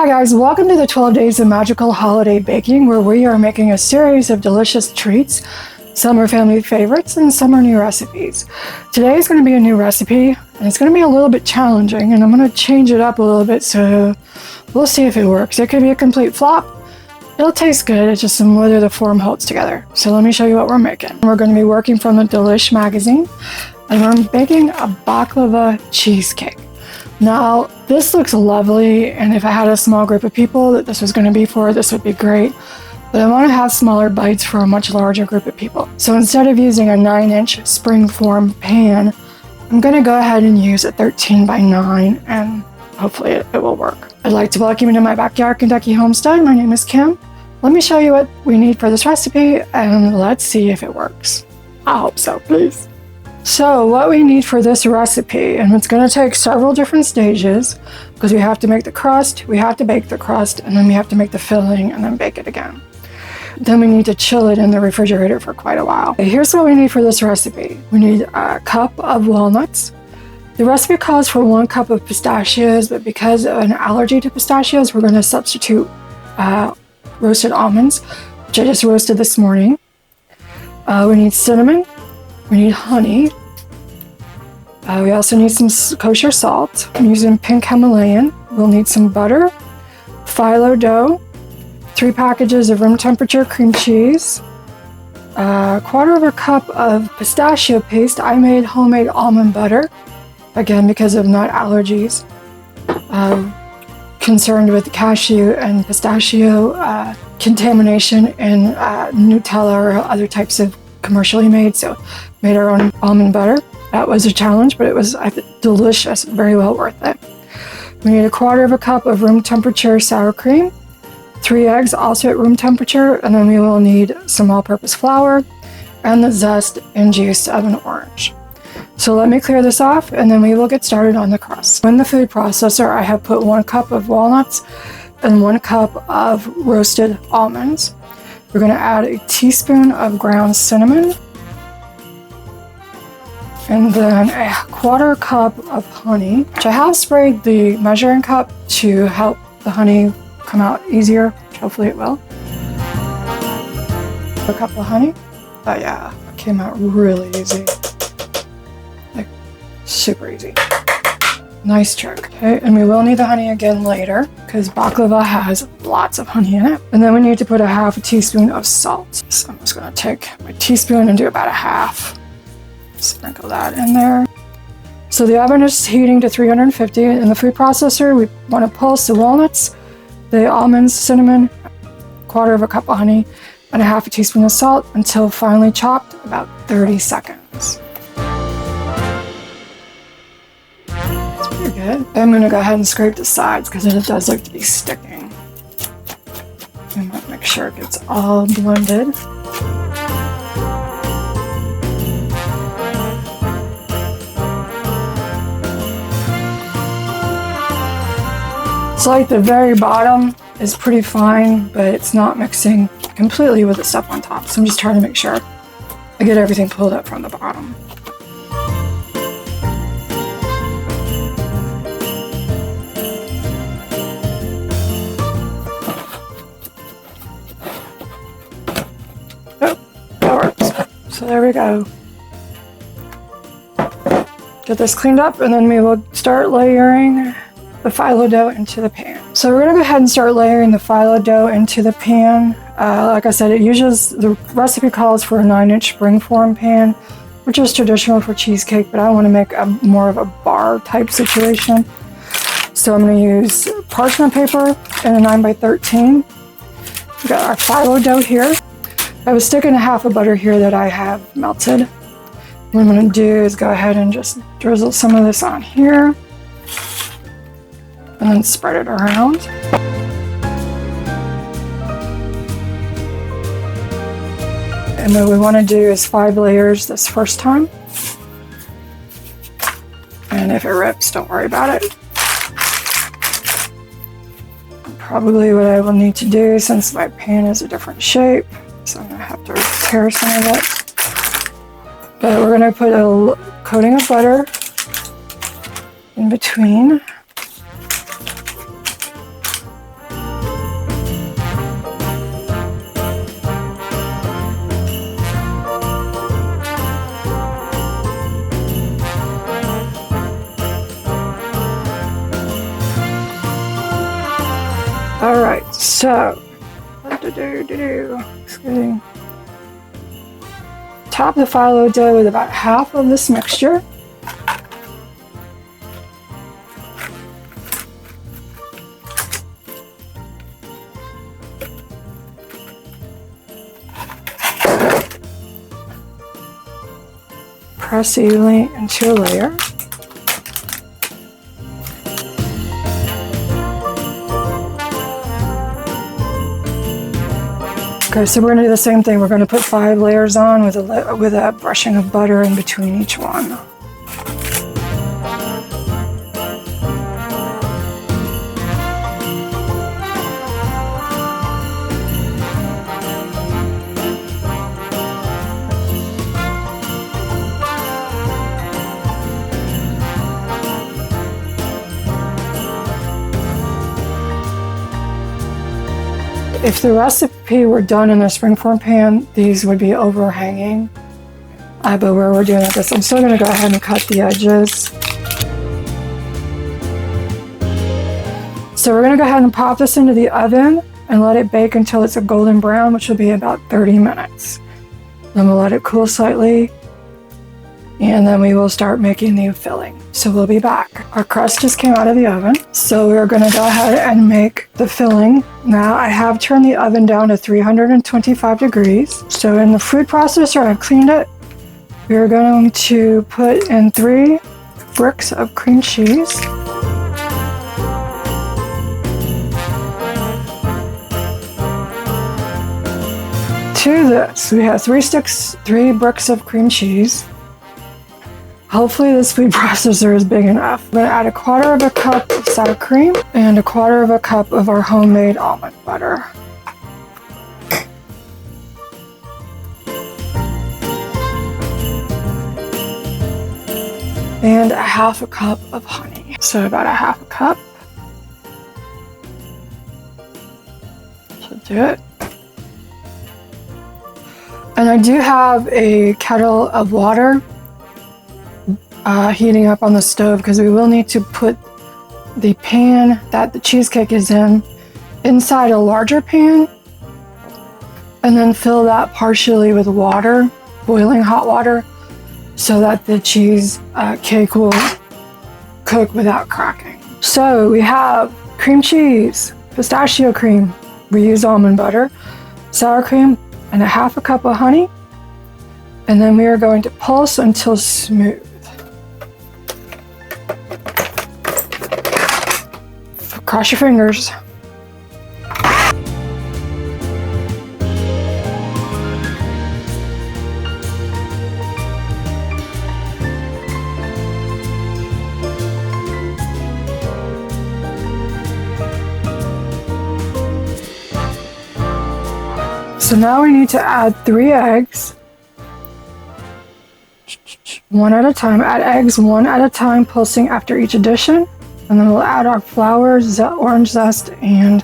Hi guys, welcome to the 12 Days of Magical Holiday Baking, where we are making a series of delicious treats. Some are family favorites and some are new recipes. Today is going to be a new recipe and it's going to be a little bit challenging, and I'm going to change it up a little bit, so we'll see if it works. It could be a complete flop. It'll taste good, it's just whether the form holds together. So let me show you what we're making. We're going to be working from the Delish magazine, and we're baking a baklava cheesecake. Now, this looks lovely, and if I had a small group of people that this was going to be for, this would be great. But I want to have smaller bites for a much larger group of people. So instead of using a 9-inch spring form pan, I'm going to go ahead and use a 13 by 9, and hopefully it will work. I'd like to welcome you to my backyard Kentucky homestead. My name is Kim. Let me show you what we need for this recipe, and let's see if it works. I hope so, please. So what we need for this recipe, and it's going to take several different stages, because we have to make the crust, we have to bake the crust, and then we have to make the filling and then bake it again. Then we need to chill it in the refrigerator for quite a while. Here's what we need for this recipe. We need a cup of walnuts. The recipe calls for 1 cup of pistachios, but because of an allergy to pistachios, we're going to substitute roasted almonds, which I just roasted this morning. We need cinnamon. We need honey. We also need some kosher salt. I'm using pink Himalayan. We'll need some butter, phyllo dough, 3 packages of room temperature cream cheese, a 1/4 cup of pistachio paste. I made homemade almond butter, again because of nut allergies. Concerned with cashew and pistachio contamination in Nutella or other types of commercially made, so made our own almond butter. That was a challenge, but it was delicious, very well worth it. We need a 1/4 cup of room temperature sour cream, 3 eggs also at room temperature, and then we will need some all-purpose flour and the zest and juice of an orange. So let me clear this off, and then we will get started on the crust. In the food processor, I have put 1 cup of walnuts and 1 cup of roasted almonds. We're going to add a teaspoon of ground cinnamon, and then a 1/4 cup of honey, which I have sprayed the measuring cup to help the honey come out easier, which hopefully it will. A cup of honey. Oh yeah, it came out really easy. Like, super easy. Nice trick. Okay, and we will need the honey again later because baklava has lots of honey in it. And then we need to put a 1/2 teaspoon of salt. So I'm just going to take my teaspoon and do about a 1/2. Sprinkle that in there. So the oven is heating to 350. In the food processor, we want to pulse the walnuts, the almonds, cinnamon, 1/4 cup of honey, and a 1/2 teaspoon of salt until finely chopped, about 30 seconds. Good. I'm going to go ahead and scrape the sides because it does look to be sticking. I might make sure it gets all blended. It's like the very bottom is pretty fine, but it's not mixing completely with the stuff on top. So I'm just trying to make sure I get everything pulled up from the bottom. So there we go. Get this cleaned up, and then we will start layering the phyllo dough into the pan. So we're gonna go ahead and start layering the phyllo dough into the pan. Like I said, the recipe calls for a 9-inch spring form pan, which is traditional for cheesecake, but I want to make more of a bar type situation. So I'm gonna use parchment paper and a 9 by 13. We got our phyllo dough here. I was sticking a 1/2 butter here that I have melted. What I'm going to do is go ahead and just drizzle some of this on here and then spread it around. And what we want to do is 5 layers this first time. And if it rips, don't worry about it. Probably what I will need to do, since my pan is a different shape, so I'm going to have to tear some of it. But we're going to put a coating of butter in between. Alright, so top the phyllo dough with about half of this mixture. Press evenly into a layer. Okay, so we're going to do the same thing. We're going to put 5 layers on with a brushing of butter in between each one. If the recipe were done in a springform pan, these would be overhanging. But where we're doing this, I'm still going to go ahead and cut the edges. So we're going to go ahead and pop this into the oven and let it bake until it's a golden brown, which will be about 30 minutes. Then we'll let it cool slightly, and then we will start making the filling. So we'll be back. Our crust just came out of the oven, so we're going to go ahead and make the filling. Now I have turned the oven down to 325 degrees. So in the food processor, I've cleaned it. We're going to put in 3 bricks of cream cheese. To this, we have 3 bricks of cream cheese. Hopefully this food processor is big enough. I'm going to add 1/4 cup of sour cream and 1/4 cup of our homemade almond butter. And 1/2 cup of honey. So about 1/2 cup. Should do it. And I do have a kettle of water heating up on the stove, because we will need to put the pan that the cheesecake is in inside a larger pan and then fill that partially with water, boiling hot water, so that the cheese cake will cook without cracking. So we have cream cheese, pistachio cream, we use almond butter, sour cream, and 1/2 cup of honey, and then we are going to pulse until smooth. Cross your fingers. So now we need to add 3 eggs. One at a time. Add eggs one at a time, pulsing after each addition. And then we'll add our flour, orange zest, and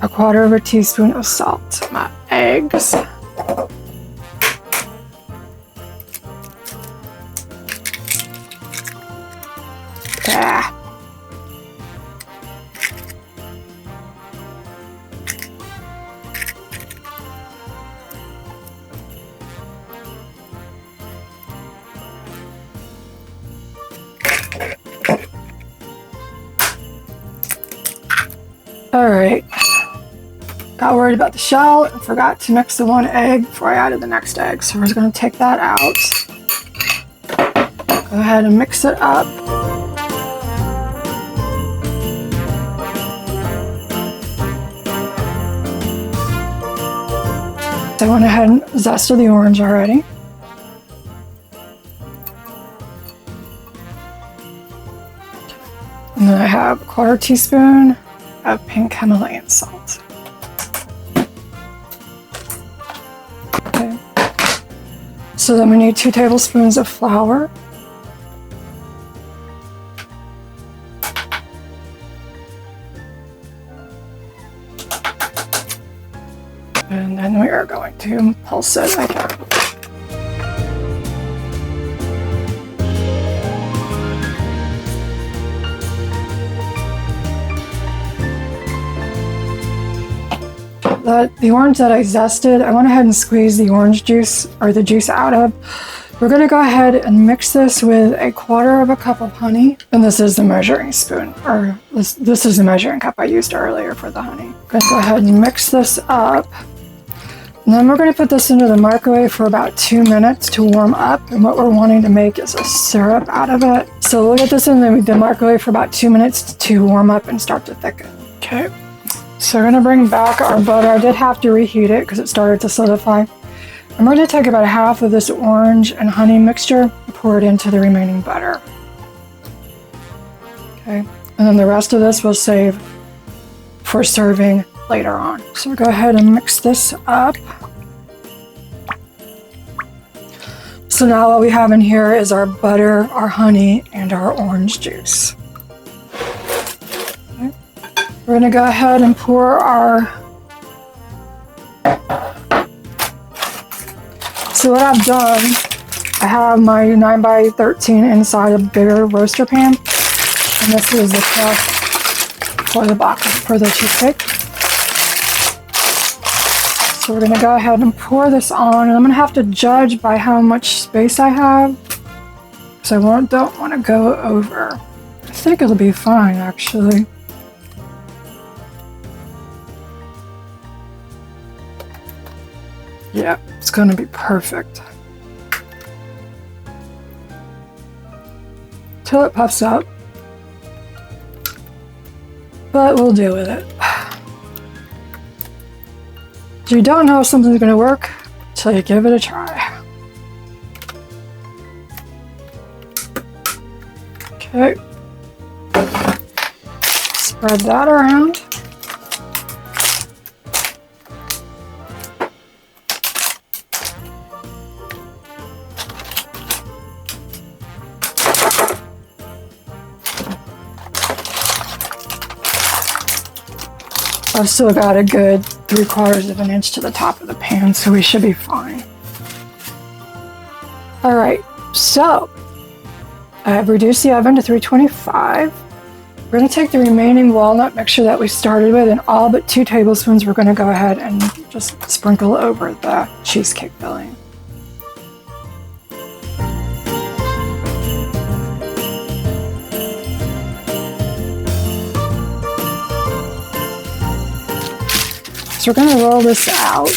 1/4 teaspoon of salt. My eggs. Ah. Alright, got worried about the shell and forgot to mix the 1 egg before I added the next egg. So we're just going to take that out. Go ahead and mix it up. So I went ahead and zested the orange already. And then I have 1/4 teaspoon of pink Himalayan salt. Okay. So then we need 2 tablespoons of flour. And then we are going to pulse it again. the orange that I zested, I went ahead and squeezed the orange juice or the juice out of. We're gonna go ahead and mix this with 1/4 cup of honey. And this is the measuring spoon, or this is the measuring cup I used earlier for the honey. Gonna go ahead and mix this up. And then we're gonna put this into the microwave for about 2 minutes to warm up. And what we're wanting to make is a syrup out of it. So we'll get this in the microwave for about 2 minutes to warm up and start to thicken. Okay, so we're gonna bring back our butter. I did have to reheat it because it started to solidify. I'm going to take about 1/2 of this orange and honey mixture and pour it into the remaining butter. Okay, and then the rest of this we'll save for serving later on. So go ahead and mix this up. So now what we have in here is our butter, our honey, and our orange juice. Okay. We're going to go ahead and pour our... So what I've done, I have my 9x13 inside a bigger roaster pan, and this is the crust for the cheesecake. So we're gonna go ahead and pour this on, and I'm gonna have to judge by how much space I have, because I don't want to go over. I think it'll be fine, actually. Yeah, it's going to be perfect. Till it puffs up. But we'll deal with it. You don't know if something's going to work till you give it a try. Okay. Spread that around. I've still got a good 3/4 of an inch to the top of the pan, so we should be fine. All right, so I have reduced the oven to 325. We're gonna take the remaining walnut mixture that we started with, and all but 2 tablespoons we're gonna go ahead and just sprinkle over the cheesecake filling. So we're going to roll this out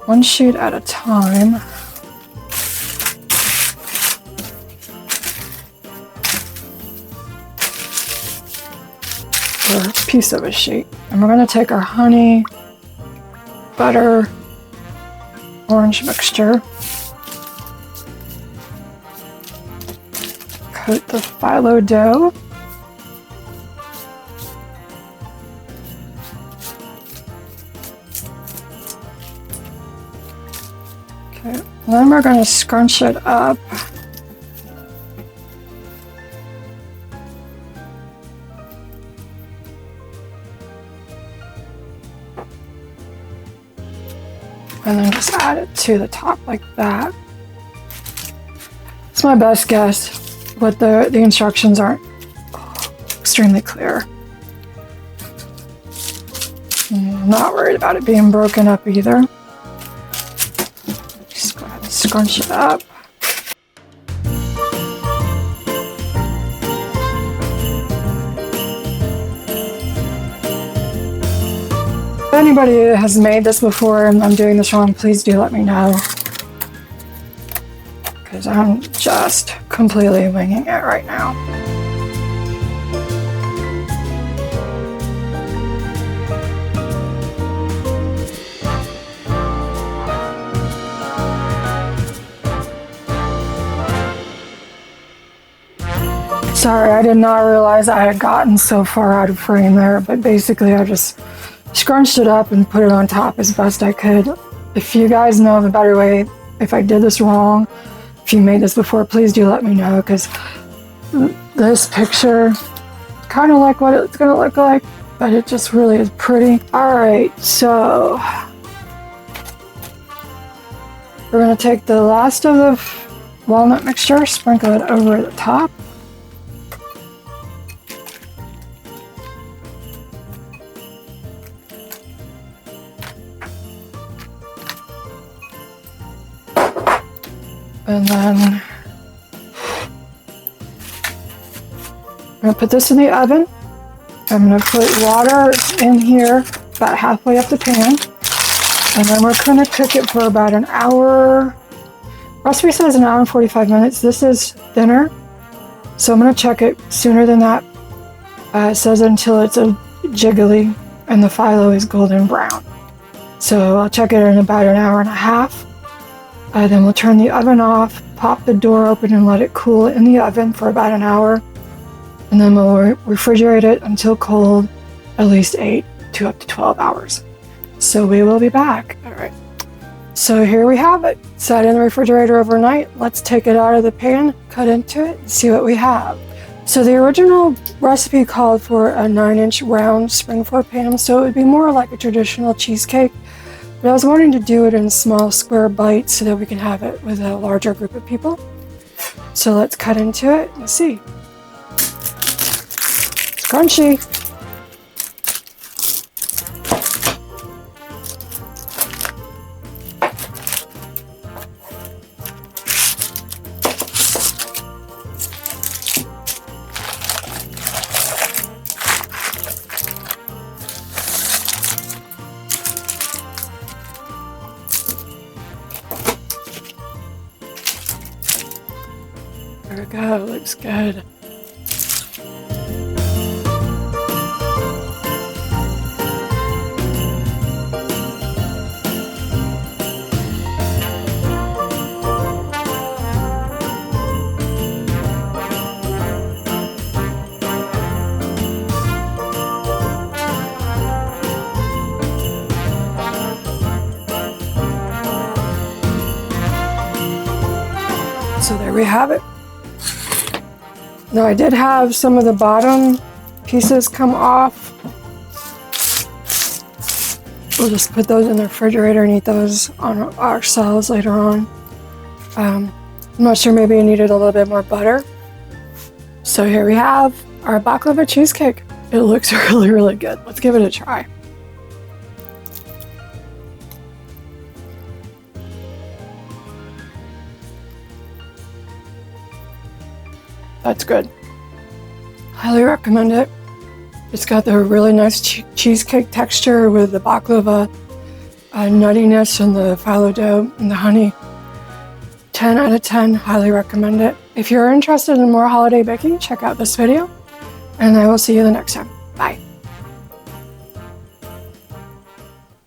1 sheet at a time. Or a piece of a sheet. And we're going to take our honey, butter, orange mixture, coat the phyllo dough. Okay, then we're going to scrunch it up. And then just add it to the top like that. It's my best guess, but the instructions aren't extremely clear. I'm not worried about it being broken up either. Just go ahead and scrunch it up. If anybody has made this before and I'm doing this wrong, please do let me know. Because I'm just completely winging it right now. Sorry, I did not realize I had gotten so far out of frame there, but basically I just scrunched it up and put it on top as best I could. If you guys know of a better way, if I did this wrong, if you made this before, please do let me know, because this picture, kind of like what it's gonna look like, but it just really is pretty. All right, so we're gonna take the last of the walnut mixture, sprinkle it over the top. And then I'm gonna put this in the oven. I'm gonna put water in here about halfway up the pan. And then we're gonna cook it for about an hour. Recipe says an hour and 45 minutes. This is thinner, so I'm gonna check it sooner than that. It says until it's a jiggly and the phyllo is golden brown. So I'll check it in about an hour and a half. Then we'll turn the oven off, pop the door open and let it cool in the oven for about an hour. And then we'll refrigerate it until cold, at least 8 to up to 12 hours. So we will be back. All right. So here we have it. Sat in the refrigerator overnight. Let's take it out of the pan, cut into it, and see what we have. So the original recipe called for a 9-inch round spring form pan, so it would be more like a traditional cheesecake. But I was wanting to do it in small square bites so that we can have it with a larger group of people. So let's cut into it and see. It's crunchy. There we go, looks good. So there we have it. Now I did have some of the bottom pieces come off. We'll just put those in the refrigerator and eat those on ourselves later on. I'm not sure, maybe I needed a little bit more butter. So here we have our baklava cheesecake. It looks really, really good. Let's give it a try. That's good. Highly recommend it. It's got the really nice cheesecake texture with the baklava nuttiness and the phyllo dough and the honey. 10 out of 10, highly recommend it. If you're interested in more holiday baking, check out this video, and I will see you the next time. Bye.